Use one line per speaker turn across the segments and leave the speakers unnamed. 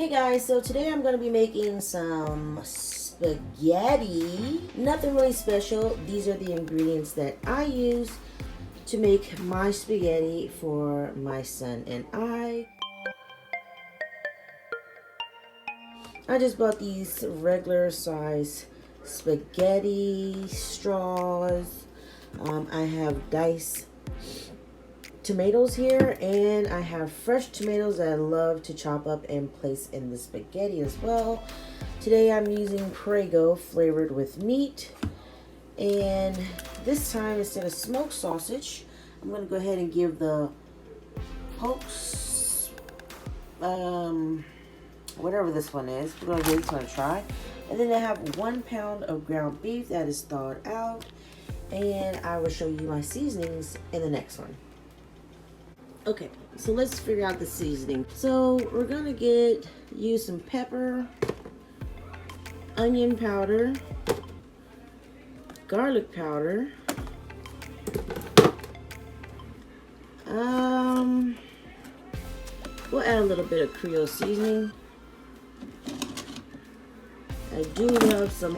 Hey guys, so today I'm going to be making some spaghetti. Nothing really special. These are the ingredients that I use to make my spaghetti for my son and I. I just bought these regular size spaghetti straws. I have diced tomatoes here, and I have fresh tomatoes that I love to chop up and place in the spaghetti as well. Today I'm using Prego flavored with meat, and this time instead of smoked sausage, I'm going to go ahead and give the pokes, whatever this one is, we're going to give this one a try. And then I have 1 pound of ground beef that is thawed out, and I will show you my seasonings in the next one. Okay, so let's figure out the seasoning. So we're gonna use some pepper, onion powder, garlic powder, we'll add a little bit of Creole seasoning. I do love some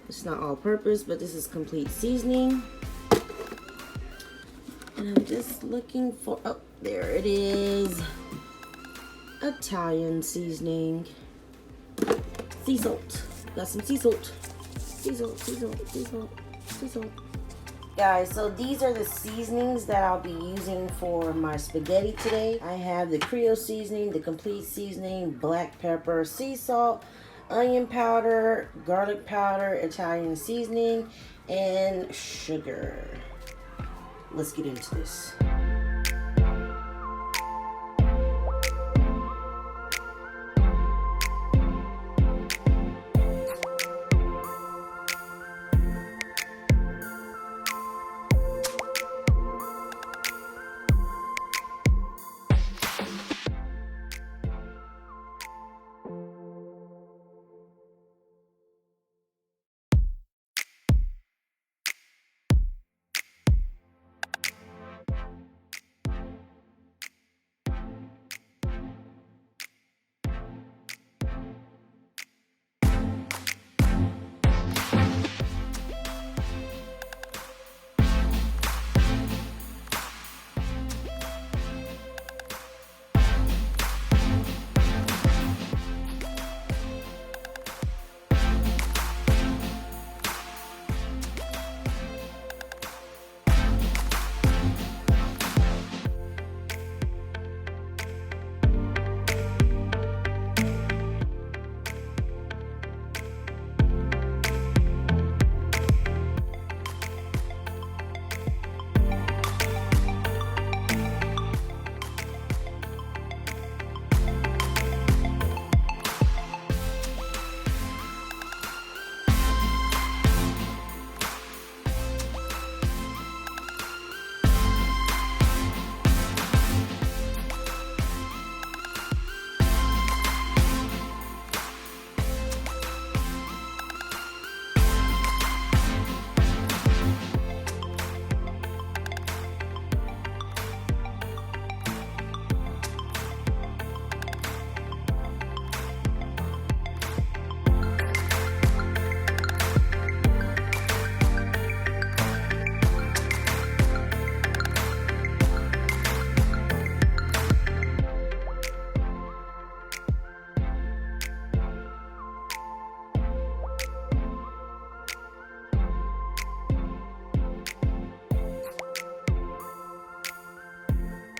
it's not all purpose, but this is complete seasoning. And I'm just looking for, oh, there it is. Italian seasoning. Sea salt. Got some sea salt. Sea salt, sea salt, sea salt, sea salt. Guys, so these are the seasonings that I'll be using for my spaghetti today. I have the Creole seasoning, the complete seasoning, black pepper, sea salt, onion powder, garlic powder, Italian seasoning, and sugar. Let's get into this.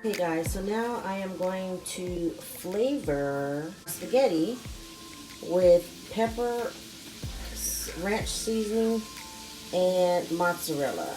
Okay guys, so now I am going to flavor spaghetti with pepper, ranch seasoning, and mozzarella.